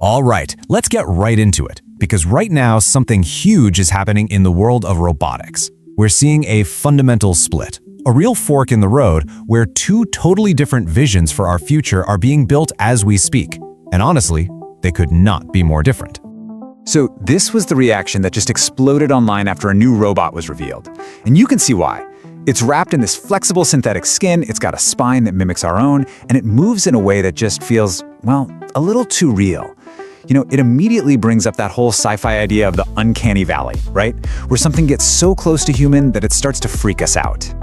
All right, let's get right into it, because right now something huge is happening in the world of robotics. We're seeing a fundamental split, a real fork in the road where two totally different visions for our future are being built as we speak. And honestly, they could not be more different. So this was the reaction that just exploded online after a new robot was revealed. And you can see why. It's wrapped in this flexible synthetic skin, it's got a spine that mimics our own, and it moves in a way that just feels, well, a little too real. You know, it immediately brings up that whole sci-fi idea of the uncanny valley, right? Where something gets so close to human that it starts to freak us out.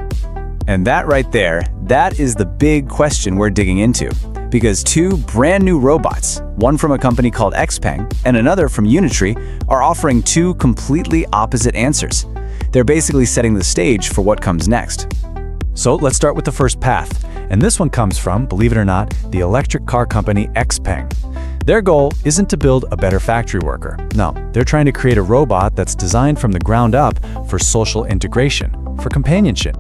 And that right there, that is the big question we're digging into. Because two brand new robots, one from a company called XPeng and another from Unitree, are offering two completely opposite answers. They're basically setting the stage for what comes next. So let's start with the first path. And this one comes from, believe it or not, the electric car company XPeng. Their goal isn't to build a better factory worker. No, they're trying to create a robot that's designed from the ground up for social integration, for companionship.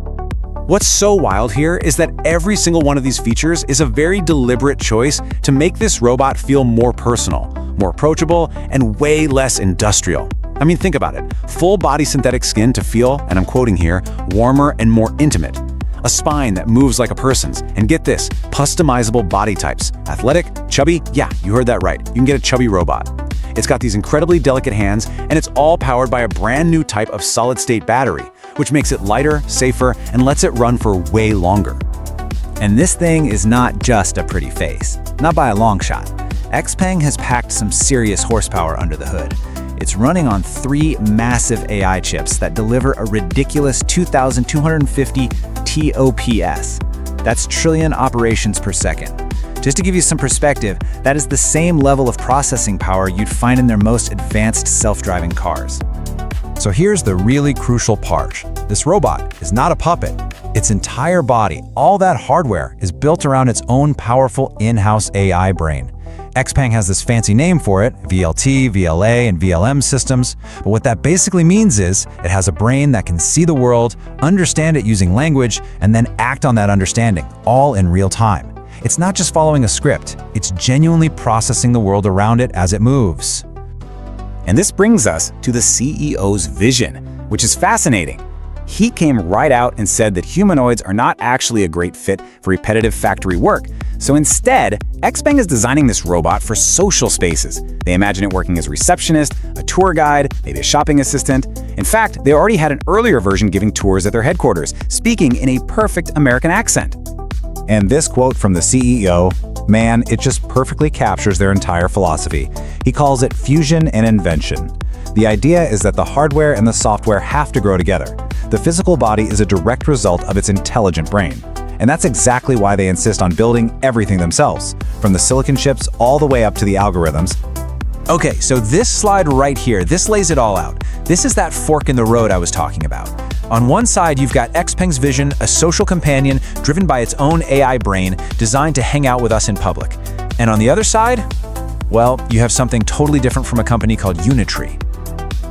What's so wild here is that every single one of these features is a very deliberate choice to make this robot feel more personal, more approachable, and way less industrial. I mean, think about it. Full body synthetic skin to feel, and I'm quoting here, warmer and more intimate. A spine that moves like a person's. And get this, customizable body types. Athletic, chubby, yeah, you heard that right. You can get a chubby robot. It's got these incredibly delicate hands, and it's all powered by a brand new type of solid-state battery, which makes it lighter, safer, and lets it run for way longer. And this thing is not just a pretty face. Not by a long shot. XPeng has packed some serious horsepower under the hood. It's running on 3 massive AI chips that deliver a ridiculous 2,250 TOPS. That's trillion operations per second. Just to give you some perspective, that is the same level of processing power you'd find in their most advanced self-driving cars. So here's the really crucial part. This robot is not a puppet. Its entire body, all that hardware, is built around its own powerful in-house AI brain. XPeng has this fancy name for it, VLT, VLA, and VLM systems, but what that basically means is it has a brain that can see the world, understand it using language, and then act on that understanding, all in real time. It's not just following a script, it's genuinely processing the world around it as it moves. And this brings us to the CEO's vision, which is fascinating. He came right out and said that humanoids are not actually a great fit for repetitive factory work. So instead, XPeng is designing this robot for social spaces. They imagine it working as a receptionist, a tour guide, maybe a shopping assistant. In fact, they already had an earlier version giving tours at their headquarters, speaking in a perfect American accent. And this quote from the CEO, man, it just perfectly captures their entire philosophy. He calls it fusion and invention. The idea is that the hardware and the software have to grow together. The physical body is a direct result of its intelligent brain. And that's exactly why they insist on building everything themselves, from the silicon chips all the way up to the algorithms. Okay, so this slide right here, this lays it all out. This is that fork in the road I was talking about. On one side, you've got XPeng's vision, a social companion driven by its own AI brain designed to hang out with us in public. And on the other side, well, you have something totally different from a company called Unitree.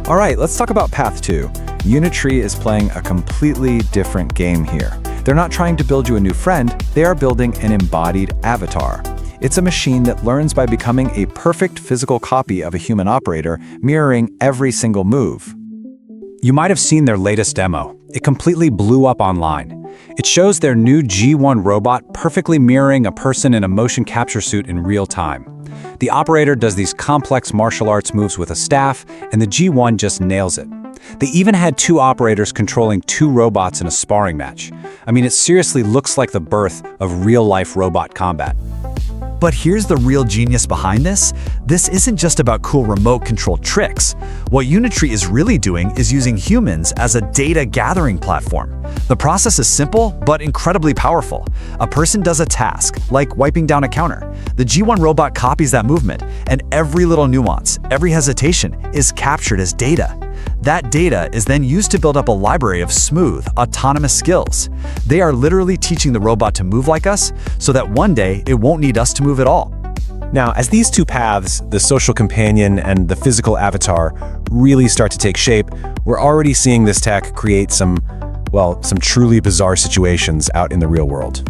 All right, let's talk about path 2. Unitree is playing a completely different game here. They're not trying to build you a new friend, they are building an embodied avatar. It's a machine that learns by becoming a perfect physical copy of a human operator, mirroring every single move. You might have seen their latest demo. It completely blew up online. It shows their new G1 robot perfectly mirroring a person in a motion capture suit in real time. The operator does these complex martial arts moves with a staff, and the G1 just nails it. They even had 2 operators controlling 2 robots in a sparring match. I mean, it seriously looks like the birth of real-life robot combat. But here's the real genius behind this. This isn't just about cool remote-controlled tricks. What Unitree is really doing is using humans as a data gathering platform. The process is simple, but incredibly powerful. A person does a task, like wiping down a counter. The G1 robot copies that movement, and every little nuance, every hesitation is captured as data. That data is then used to build up a library of smooth, autonomous skills. They are literally teaching the robot to move like us, so that one day it won't need us to move at all. Now, as these two paths, the social companion and the physical avatar, really start to take shape, we're already seeing this tech create some truly bizarre situations out in the real world.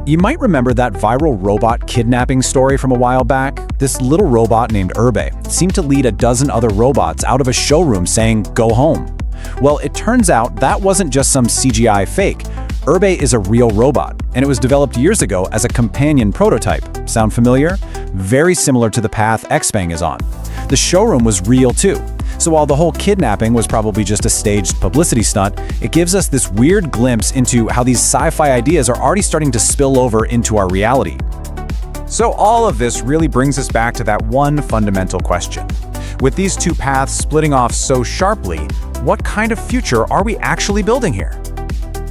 You might remember that viral robot kidnapping story from a while back. This little robot named Urbe seemed to lead a dozen other robots out of a showroom saying, "Go home." Well, it turns out that wasn't just some CGI fake. Urbe is a real robot, and it was developed years ago as a companion prototype. Sound familiar? Very similar to the path XPeng is on. The showroom was real too. So while the whole kidnapping was probably just a staged publicity stunt, it gives us this weird glimpse into how these sci-fi ideas are already starting to spill over into our reality. So all of this really brings us back to that one fundamental question. With these two paths splitting off so sharply, what kind of future are we actually building here?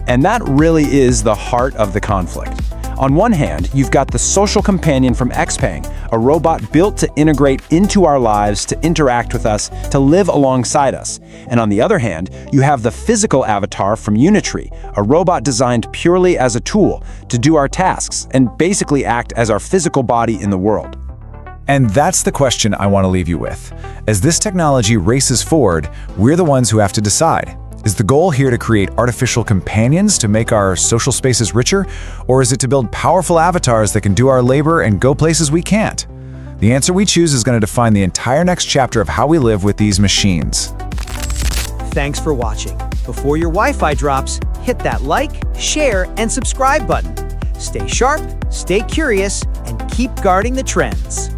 And that really is the heart of the conflict. On one hand, you've got the social companion from XPeng, a robot built to integrate into our lives, to interact with us, to live alongside us. And on the other hand, you have the physical avatar from Unitree, a robot designed purely as a tool to do our tasks and basically act as our physical body in the world. And that's the question I want to leave you with. As this technology races forward, we're the ones who have to decide. Is the goal here to create artificial companions to make our social spaces richer, or is it to build powerful avatars that can do our labor and go places we can't? The answer we choose is going to define the entire next chapter of how we live with these machines. Thanks for watching. Before your Wi-Fi drops, hit that like, share, and subscribe button. Stay sharp, stay curious, and keep guarding the trends.